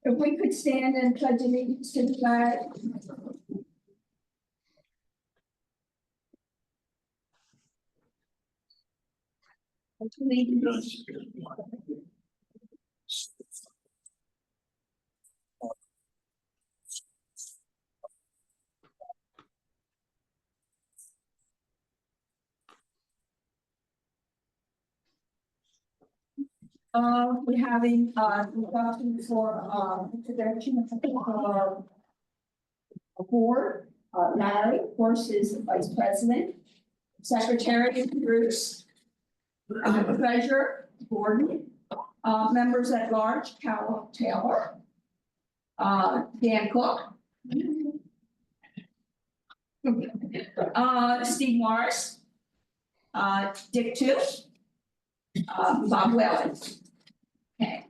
If we could stand and pledge allegiance to the flag. Allegiance. We're having discussion for introduction of the board. Larry, of course, is the vice president. Secretary Bruce. Treasurer Gordon. Members at large, Carol Taylor. Dan Cook. Steve Morris. Dick Tooth. Bob Whalen. Okay.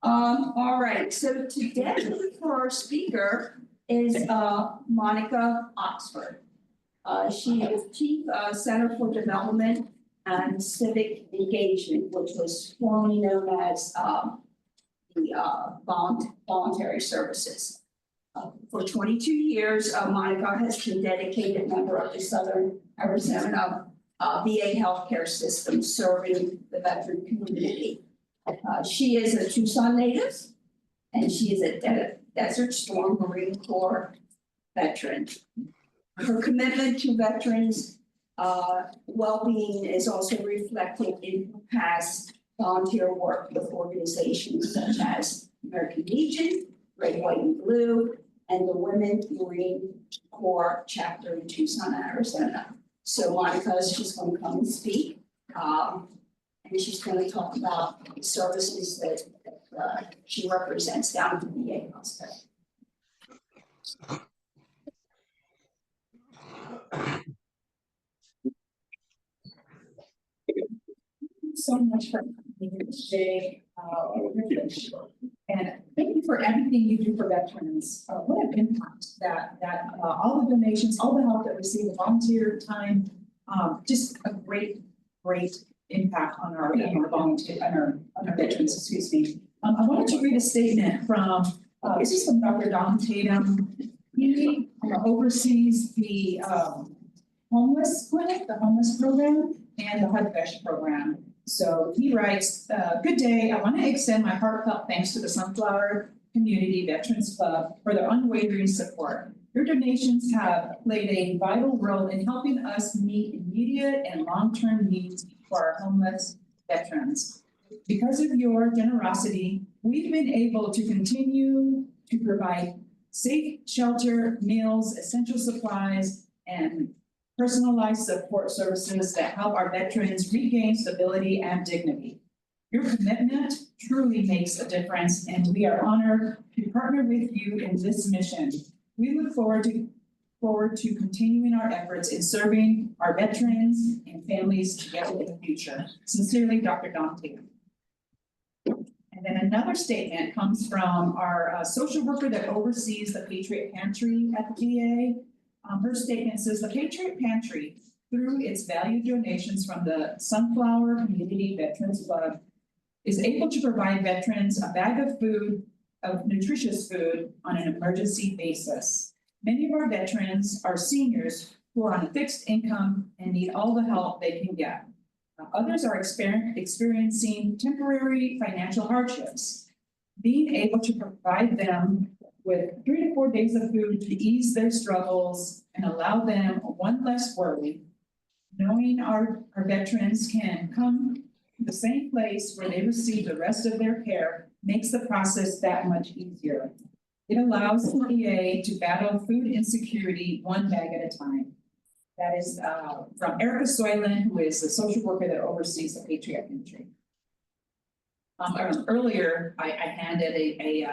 All right, so today for our speaker is Monica Oxford. She is Chief Center for Development and Civic Engagement, which was formerly known as the Voluntary Services. For 22 years, Monica has been dedicated member of the Southern Arizona VA healthcare system serving the veteran community. She is a Tucson native, and she is a Desert Storm Marine Corps veteran. Her commitment to veterans' well-being is also reflected in her past volunteer work with organizations such as American Legion, Red, White, and Blue, and the Women Marine Corps chapter in Tucson, Arizona. So Monica, she's going to come and speak, and she's going to talk about the services that she represents down at the VA hospital. So much for being here today, and thank you for everything you do for veterans. What an impact that all the donations, all the help that we see, the volunteer time, just a great impact on our volunteer on our veterans. Excuse me. I wanted to read a statement from this is from Dr. Don Tatum. He oversees the homeless clinic, the homeless program, and the HUD-VESH program. So he writes, good day, I want to extend my heartfelt thanks to the Sunflower Community Veterans Club for their unwavering support. Your donations have played a vital role in helping us meet immediate and long-term needs for our homeless veterans. Because of your generosity, we've been able to continue to provide safe shelter, meals, essential supplies, and personalized support services that help our veterans regain stability and dignity. Your commitment truly makes a difference, and we are honored to partner with you in this mission. We look forward to continuing our efforts in serving our veterans and families together in the future. Sincerely, Dr. Don Tatum. And then another statement comes from our social worker that oversees the Patriot Pantry at the VA. Her statement says, the Patriot Pantry, through its valued donations from the Sunflower Community Veterans Club, is able to provide veterans a bag of food, of nutritious food, on an emergency basis. Many of our veterans are seniors who are on a fixed income and need all the help they can get. Others are experiencing temporary financial hardships. Being able to provide them with 3 to 4 days of food to ease their struggles and allow them one less worry, knowing our veterans can come to the same place where they receive the rest of their care makes the process that much easier. It allows the VA to battle food insecurity one bag at a time. That is from Erica Soylent, who is the social worker that oversees the Patriot Pantry. Earlier, I handed a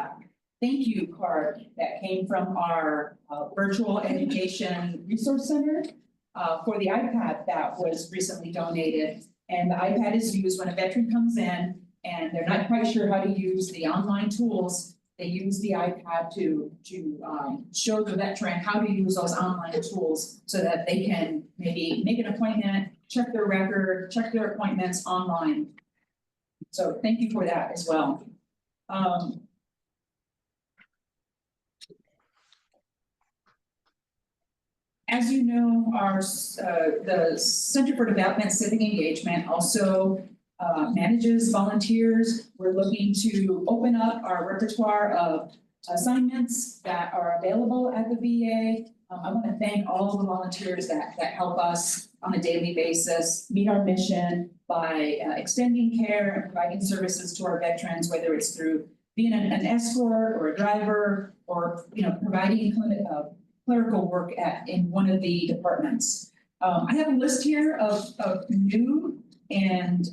thank you card that came from our virtual education resource center for the iPad that was recently donated. And the iPad is used when a veteran comes in and they're not quite sure how to use the online tools. They use the iPad to show the veteran how to use those online tools so that they can maybe make an appointment, check their record, check their appointments online. So thank you for that as well. As you know, the Center for Development Civic Engagement also manages volunteers. We're looking to open up our repertoire of assignments that are available at the VA. I want to thank all the volunteers that help us on a daily basis meet our mission by extending care and providing services to our veterans, whether it's through being an escort or a driver or, providing clerical work in one of the departments. I have a list here of new and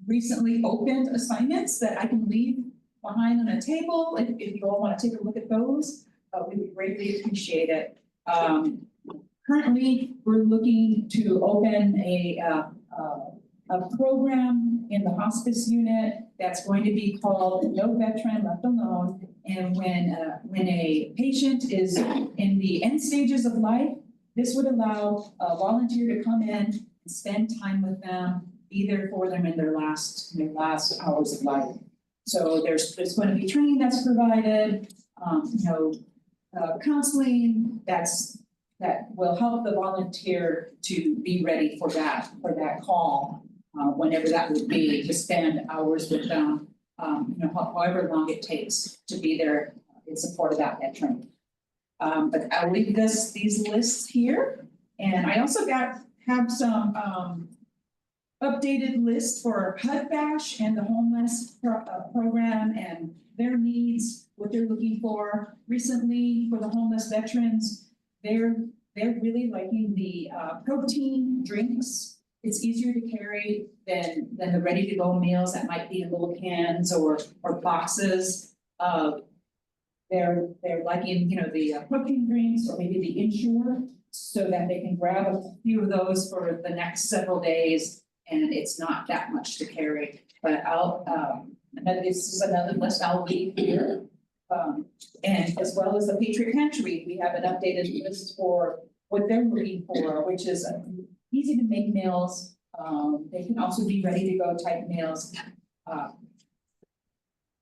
recently opened assignments that I can leave behind on a table. If you all want to take a look at those, we would greatly appreciate it. Currently, we're looking to open a program in the hospice unit that's going to be called No Veteran Left Alone. And when a patient is in the end stages of life, this would allow a volunteer to come in and spend time with them, be there for them in their last hours of life. So there's going to be training that's provided, counseling that will help the volunteer to be ready for that call, whenever that would be, to spend hours with them, however long it takes to be there in support of that veteran. But I'll leave these lists here, and I also have some updated list for HUD Bash and the homeless program and their needs, what they're looking for. Recently, for the homeless veterans, they're really liking the protein drinks. It's easier to carry than the ready-to-go meals that might be in little cans or boxes. They're liking, the protein drinks or maybe the Ensure, so that they can grab a few of those for the next several days, and it's not that much to carry. But this is another list I'll leave here. And as well as the Patriot Pantry, we have an updated list for what they're looking for, which is easy to make meals. They can also be ready to go type meals.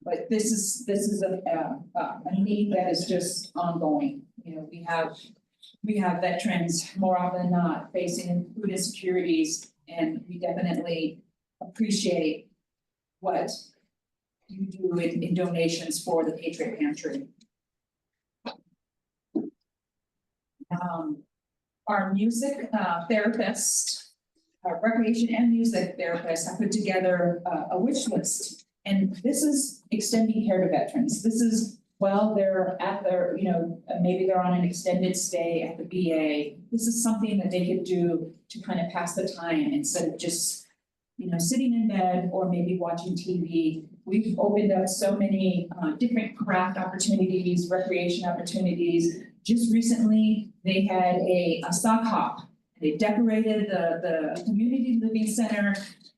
But this is a need that is just ongoing. We have veterans more often than not facing food insecurities, and we definitely appreciate what you do in donations for the Patriot Pantry. Our music therapist, our recreation and music therapist, have put together a wish list. And this is extending care to veterans. This is while they're at their, maybe they're on an extended stay at the VA. This is something that they could do to kind of pass the time instead of just, sitting in bed or maybe watching TV. We've opened up so many different craft opportunities, recreation opportunities. Just recently, they had a sock hop. They decorated the community living center.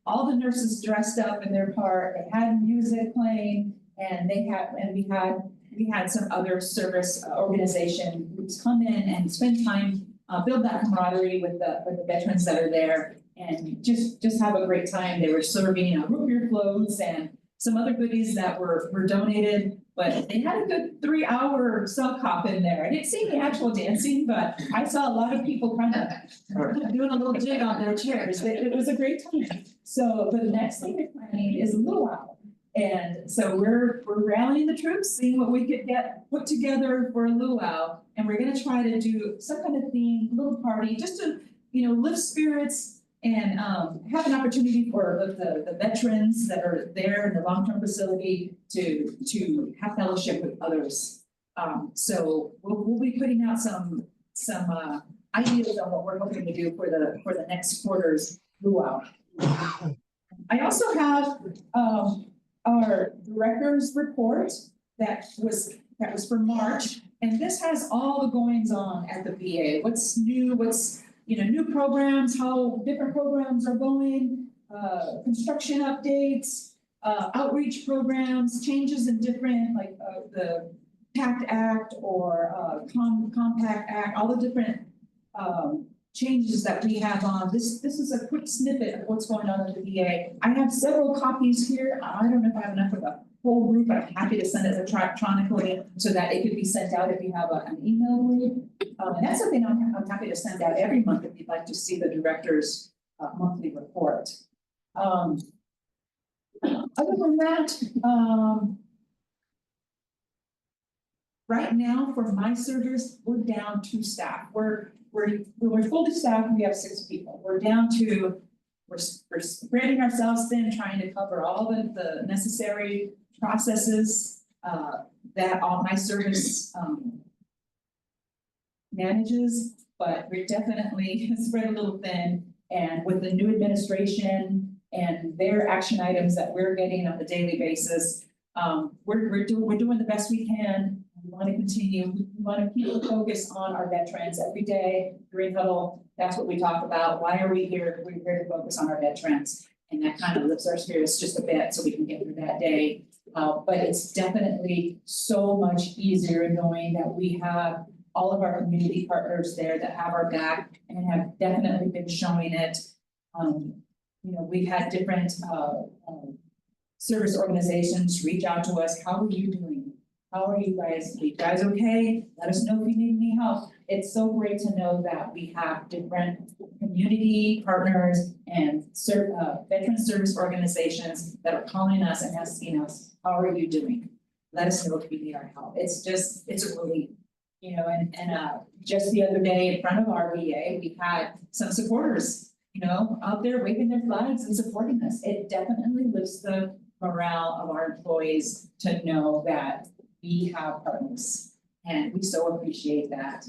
All the nurses dressed up in their part. They had music playing, and we had some other service organization groups come in and spend time, build that camaraderie with the veterans that are there, and just have a great time. They were serving root beer floats and some other goodies that were donated, but they had a good 3-hour sock hop in there. I didn't see the actual dancing, but I saw a lot of people kind of doing a little jig on their chairs. It was a great time. So the next thing they're planning is a luau. And so we're rallying the troops, seeing what we could get put together for a luau. And we're gonna try to do some kind of theme, little party, just to, lift spirits and have an opportunity for the veterans that are there in the long-term facility to have fellowship with others. So we'll be putting out some ideas on what we're hoping to do for the next quarter's luau. I also have our director's report that was for March, and this has all the goings on at the VA. What's new? What's new programs, how different programs are going, construction updates, outreach programs, changes in different, like the PACT Act or Compact Act, all the different changes that we have on. This is a quick snippet of what's going on at the VA. I have several copies here. I don't know if I have enough of whole group, I'm happy to send it electronically so that it could be sent out if you have an email group. And that's something I'm happy to send out every month if you'd like to see the director's monthly report. Other than that, right now for my surgeries, we're down 2 staff. We're fully staffed, we have 6 people. We're down to, we're spreading ourselves thin, trying to cover all of the necessary processes that all my service manages, but we're definitely spread a little thin. And with the new administration and their action items that we're getting on a daily basis, we're doing the best we can. We want to continue. We want to keep the focus on our veterans every day. Green Huddle, that's what we talk about. Why are we here? We're here to focus on our veterans. And that kind of lifts our spirits just a bit so we can get through that day. But it's definitely so much easier knowing that we have all of our community partners there that have our back and have definitely been showing it. We've had different service organizations reach out to us. How are you doing? How are you guys? Are you guys okay? Let us know if you need any help. It's so great to know that we have different community partners and veteran service organizations that are calling us and asking us, how are you doing? Let us know if you need our help. It's a relief. Just the other day in front of our VA, we had some supporters, out there waving their flags and supporting us. It definitely lifts the morale of our employees to know that we have partners, and we so appreciate that.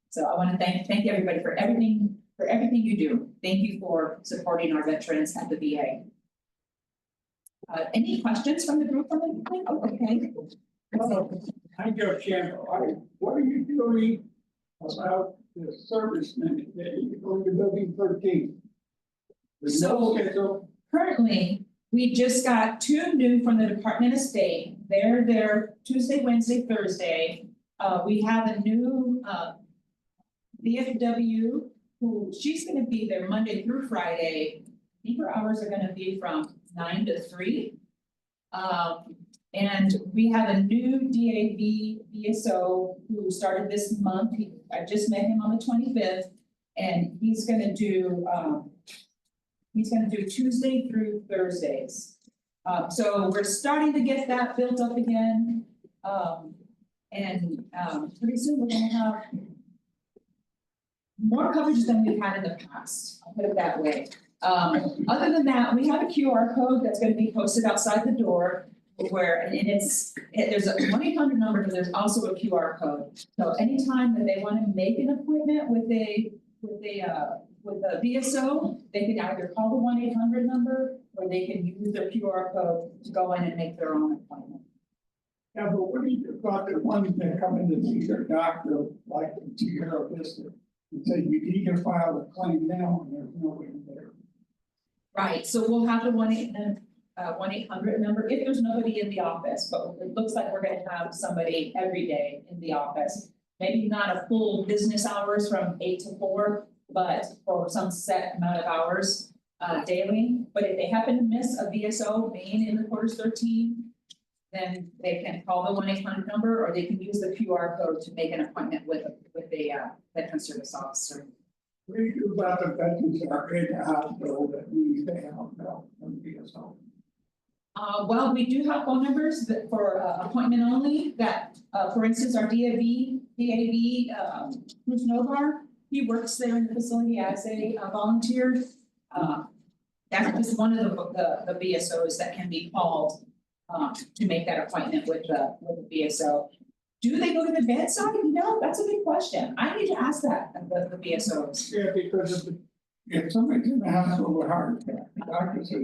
So I want to thank everybody for everything you do. Thank you for supporting our veterans at the VA. Any questions from the group? Oh, okay. I go, Chair, what are you doing about the servicemen that you go to building 13? There's no schedule. Currently, we just got 2 new from the Department of State. They're there Tuesday, Wednesday, Thursday. We have a new VFW who she's going to be there Monday through Friday. I think her hours are going to be from 9 to 3. And we have a new DAV VSO who started this month. I just met him on the 25th, and he's going to do Tuesday through Thursdays. So we're starting to get that built up again. Pretty soon we're going to have more coverage than we've had in the past. I'll put it that way. Other than that, we have a QR code that's going to be posted outside the door where, there's a 1-800 number, but there's also a QR code. So anytime that they want to make an appointment with a VSO, they can either call the 1-800 number or they can use their QR code to go in and make their own appointment. Yeah, but what do you about the ones that come in to see their doctor, like to your visit, and say you need to file a claim now and there's nobody there? Right, so we'll have the 1-800 number if there's nobody in the office, but it looks like we're gonna have somebody every day in the office. Maybe not a full business hours from 8 to 4, but for some set amount of hours daily. But if they happen to miss a VSO being in the quarters 13, then they can call the 1-800 number or they can use the QR code to make an appointment with a veteran service officer. What do you do about the veterans that are in the hospital that need to have help from VSO? Well, we do have phone numbers that for appointment only that, for instance, our DAV, Bruce Novar, he works there in the facility as a volunteer. That's just one of the VSOs that can be called to make that appointment with the VSO. Do they go to the bedside? No, that's a good question. I need to ask that of the VSOs. Yeah, because if somebody's in the hospital with a heart attack, the doctor says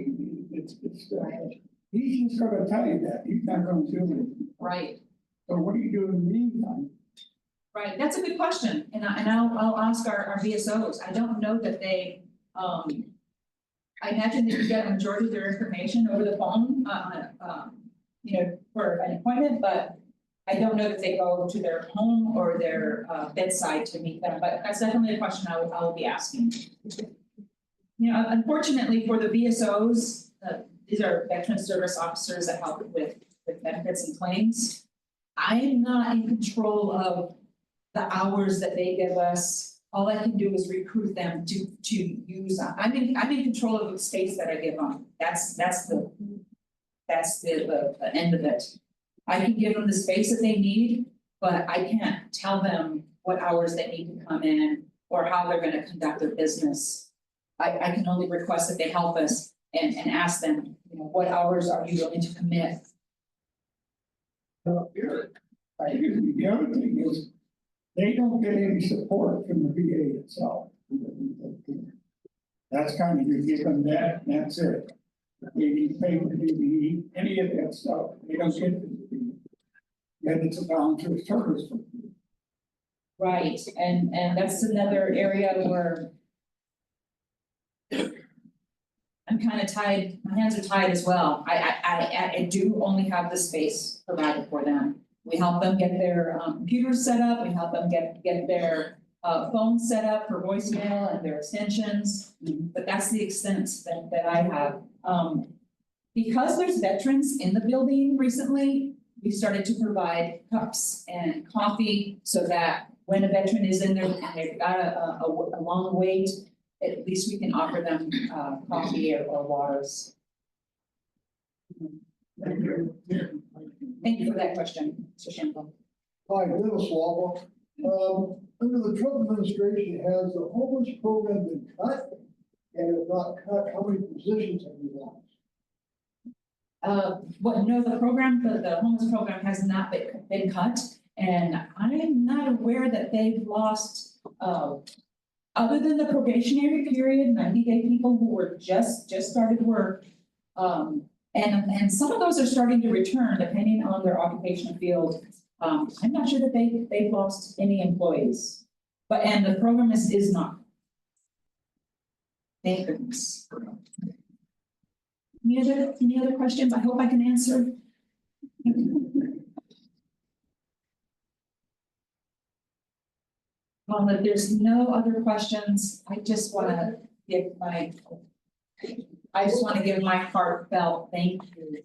he's just gonna tell you that, he's not gonna do it. Right. So what do you do in the meantime? Right, that's a good question, and I'll ask our VSOs. I don't know that they, I imagine that you get a majority of their information over the phone, for an appointment, but I don't know that they go to their home or their bedside to meet them, but that's definitely a question I will be asking. Unfortunately for the VSOs, these are veteran service officers that help with with benefits and claims. I am not in control of the hours that they give us. All I can do is recruit them to use, I'm in control of the space that I give them. That's the end of it. I can give them the space that they need, but I can't tell them what hours they need to come in or how they're gonna conduct their business. I can only request that they help us and ask them, you know, what hours are you willing to commit? The other thing is, they don't get any support from the VA itself. That's kind of, you give them that, and that's it. They need pay for DVE, any of that stuff, they don't get it. And it's a volunteer service. Right, and that's another area where I'm kind of tied, my hands are tied as well. I do only have the space provided for them. We help them get their computers set up, we help them get their phones set up for voicemail and their extensions. But that's the extent that I have. Because there's veterans in the building recently, we started to provide cups and coffee so that when a veteran is in there and they've got a long wait, at least we can offer them coffee or waters. Thank you for that question, Mr. Shambo. Hi, Dennis Walla. Under the Trump administration, has the homeless program been cut? And if not cut, how many positions have you lost? No, the program, the homeless program has not been cut, and I'm not aware that they've lost, other than the probationary period, 90-day people who were just started work. And some of those are starting to return depending on their occupational field. I'm not sure that they've lost any employees, and the program is not. Thank goodness. Any other questions? I hope I can answer. If there's no other questions, I just want to give my heartfelt thank you.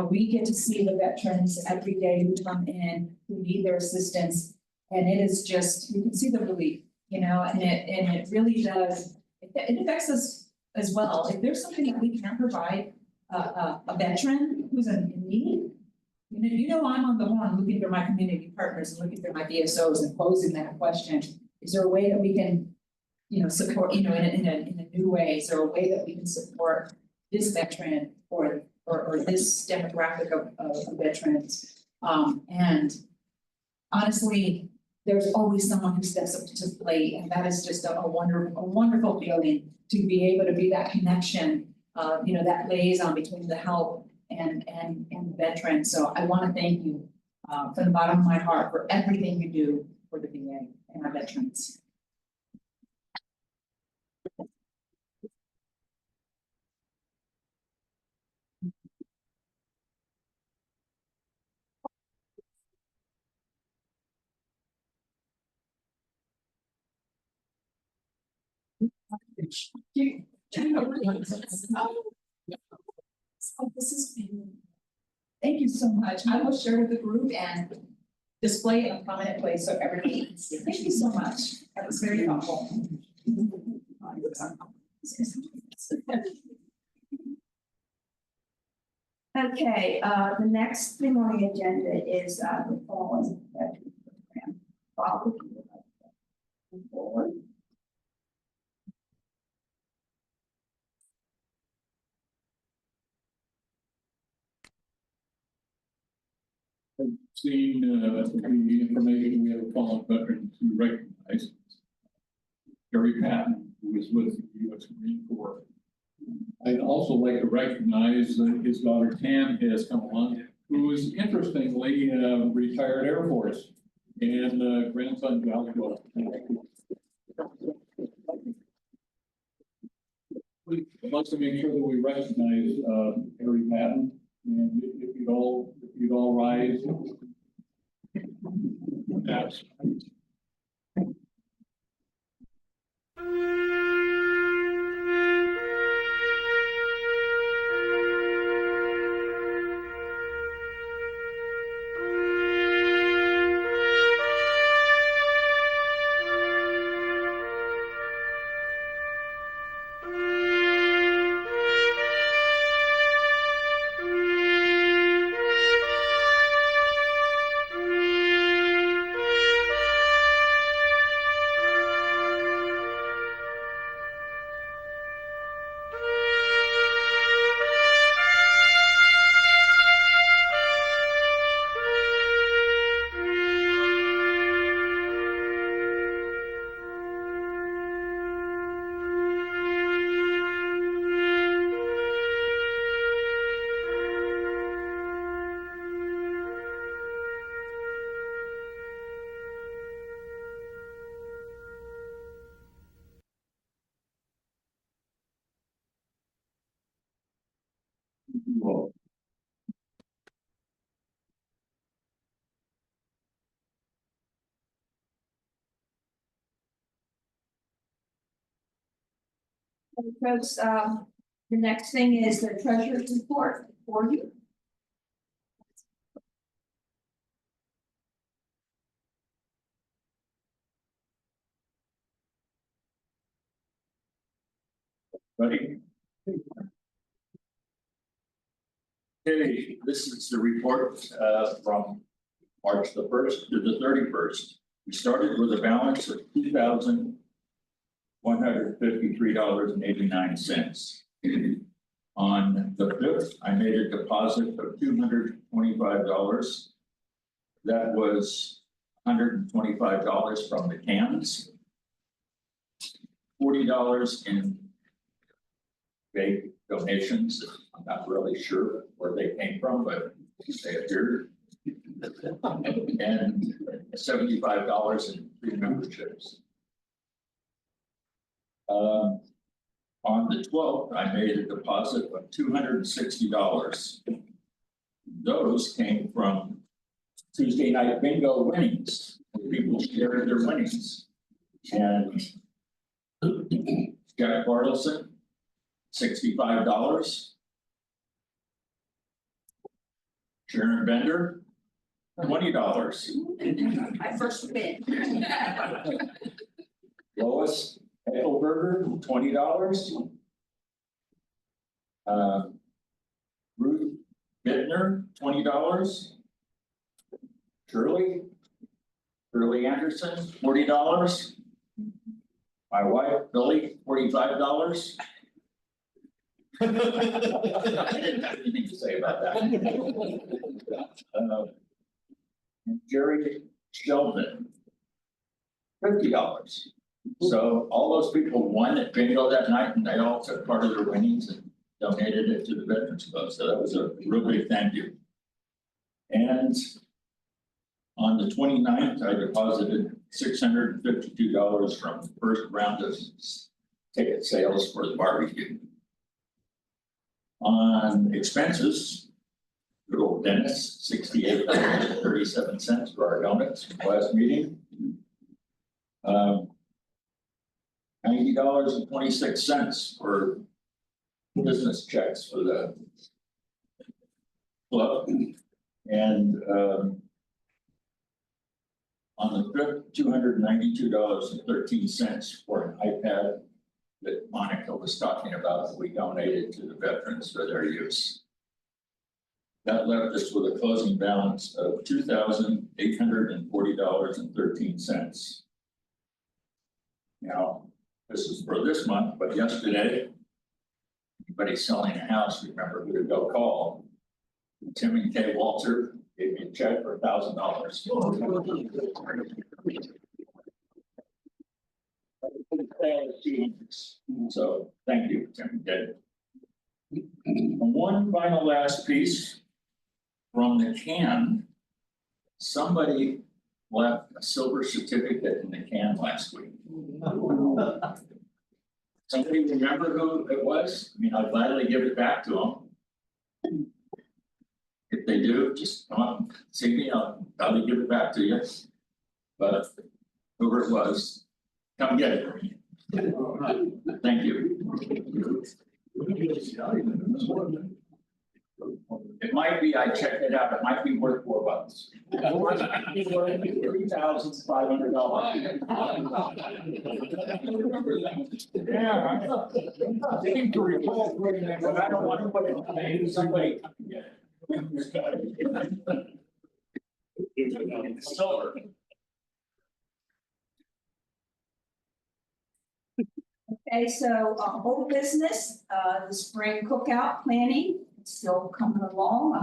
We get to see the veterans every day who come in, who need their assistance, and it is just, you can see the relief, and it really does, it affects us as well. If there's something that we can provide a veteran who's in need, I'm on the one looking for my community partners and looking for my DSOs and posing that question. Is there a way that we can, support, in a new way? Is there a way that we can support this veteran or this demographic of veterans? And honestly, there's always someone who steps up to the plate, and that is just a wonderful feeling to be able to be that connection, that liaison between the help and the veteran. So I want to thank you from the bottom of my heart for everything you do for the VA and our veterans. Thank you so much. I will share with the group and display in a prominent place so everybody can see. Thank you so much. That was very helpful. Okay, the next thing on the agenda is the following veteran program. Bob, would you like to move forward? I've seen the information we have a fallen veteran to recognize. Gary Patton, who was with the U.S. Marine Corps. I'd also like to recognize that his daughter Tam has come along, who is interestingly retired Air Force, and grandson Joshua. We'd like to make sure that we recognize Gary Patton, and if you'd all rise. That's Well, Folks, the next thing is the treasurer's report for you. Ready? Okay, this is the report from March the 1st to the 31st. We started with a balance of $2,153.89. On the 5th, I made a deposit of $225. That was $125 from the cans. $40 in vague donations. I'm not really sure where they came from, but they appeared. And $75 in free memberships. On the 12th, I made a deposit of $260. Those came from Tuesday night bingo winnings. People shared their winnings. And Jack Bartleson, $65. Sharon Bender, $20. My first win. Lois Eichelberger, $20. Ruth Bittner, $20. Shirley Anderson, $40. My wife, Billy, $45. I didn't have anything to say about that. And Jerry Sheldon, $50. So all those people won at bingo that night, and they all took part of their winnings and donated it to the Veterans Club. So that was a real big thank you. And on the 29th, I deposited $652 from the first round of ticket sales for the barbecue. On expenses, good old Dennis, $68.37 for our donuts from last meeting. $90.26 for business checks for the club. And on the 5th, $292.13 for an iPad that Monica was talking about that we donated to the veterans for their use. That left us with a closing balance of $2,840.13. Now, this is for this month, but yesterday, anybody selling a house, remember who to go call. Tim and Kay Walter gave me a check for $1,000. So thank you, Tim and Kay. One final last piece from the can. Somebody left a silver certificate in the can last week. Somebody remember who it was? I mean, I'll gladly give it back to them. If they do, just come up and see me, I'll gladly give it back to you. But whoever it was, come get it. Thank you. It might be, I checked it out, it might be worth $4. $3,500. Yeah, I seem to recall reading that, but I don't want to put it in somebody. Silver. Okay, so old business, the spring cookout planning, it's still coming along.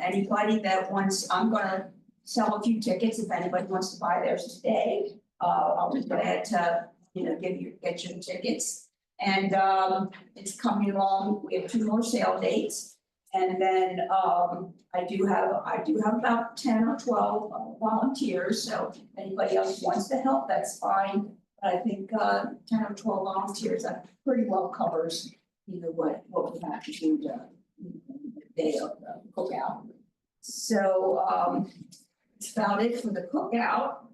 Anybody that wants, I'm gonna sell a few tickets if anybody wants to buy theirs today. I'll be glad to, get your tickets. And it's coming along. We have 2 more sale dates. And then I do have about 10 or 12 volunteers. So if anybody else wants to help, that's fine. But I think 10 or 12 volunteers, that pretty well covers what we have to do to day of the cookout. So, that's about it for the cookout.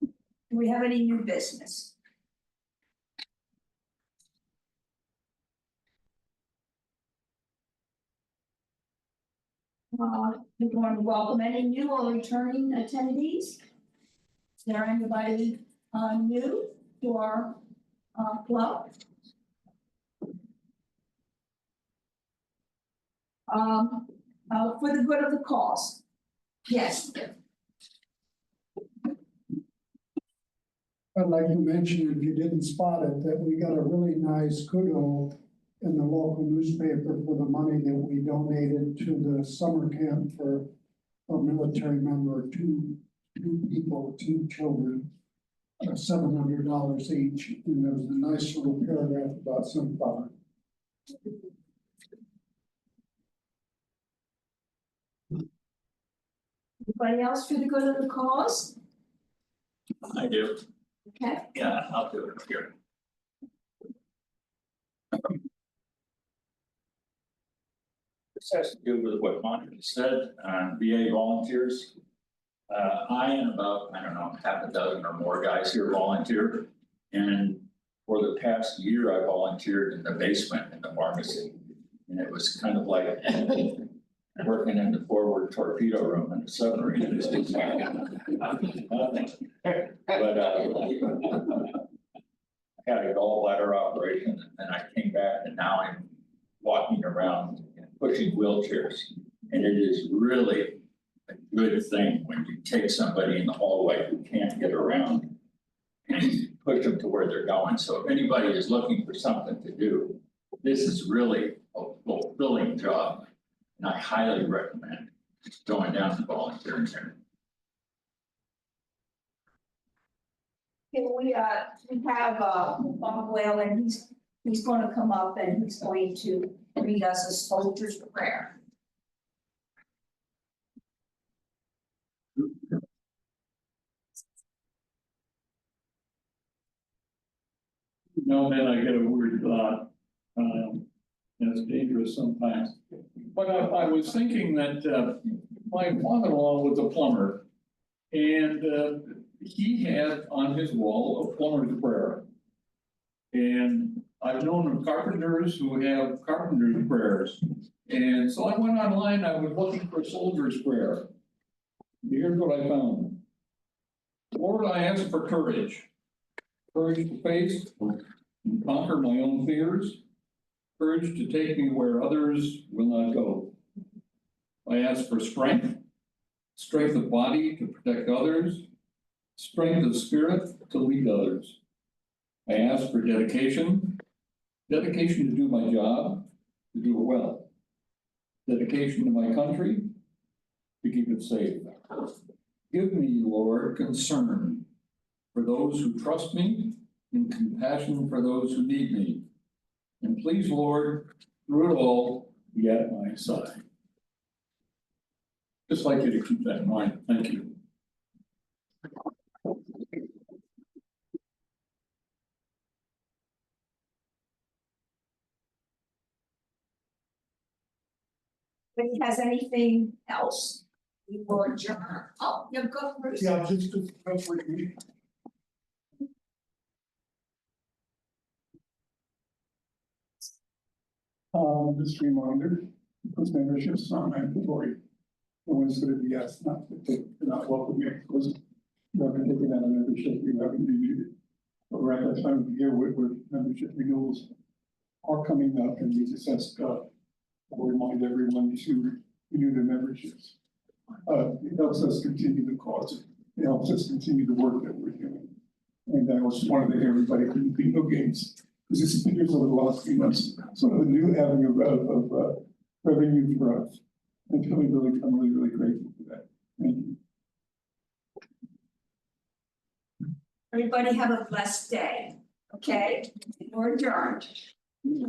Do we have any new business? We want to welcome any new or returning attendees. Is there anybody new to our club? For the good of the cause. Yes. I'd like to mention, if you didn't spot it, that we got a really nice kudo in the local newspaper for the money that we donated to the summer camp for a military member, two people, two children, $700 each. And there was a nice little paragraph about sunflower. Anybody else for the good of the cause? I do, Okay. yeah, I'll do it here. This has to do with what Monica said on VA volunteers. I and about, I don't know, half a dozen or more guys here volunteer. And for the past year, I volunteered in the basement in the pharmacy. And it was kind of like working in the forward torpedo room in a submarine. But I had a gallbladder operation and I came back and now I'm walking around and pushing wheelchairs. And it is really a good thing when you take somebody in the hallway who can't get around and push them to where they're going. So if anybody is looking for something to do, this is really a fulfilling job. And I highly recommend going down to volunteering there. Okay, we have Bob Whalen, he's going to come up and he's going to read us a soldier's prayer. No, then I get a weird thought, and it's dangerous sometimes. But I was thinking that, my father-in-law was a plumber. And, he had on his wall a plumber's prayer. And I've known of carpenters who have carpenter's prayers. And so I went online, I was looking for soldier's prayer. Here's what I found. Lord, I ask for courage. Courage to face and conquer my own fears. Courage to take me where others will not go. I ask for strength. Strength of body to protect others. Strength of spirit to lead others. I ask for dedication. Dedication to do my job, to do it well. Dedication to my country, to keep it safe. Give me, Lord, concern for those who trust me and compassion for those who need me. And please, Lord, through it all, be at my side. Just like you to keep that in mind. Thank you. If he has anything else, we will adjourn. Oh, you go, Bruce. Yeah, just to, Just a reminder, because membership is not mandatory. No one's gonna be asked not to take, not welcome here, because you haven't taken out a membership, you haven't renewed it. But we're at that time of the year where membership renewals are coming up, and we just ask, we'll remind everyone to renew their memberships. It helps us continue the cause, it helps us continue the work that we're doing. And I also wanted to thank everybody for the bingo games, because it's been over the last few months, sort of a new avenue of revenue for us. And I'm really grateful for that. Thank you. Everybody have a blessed day, okay? We're adjourned. Yeah.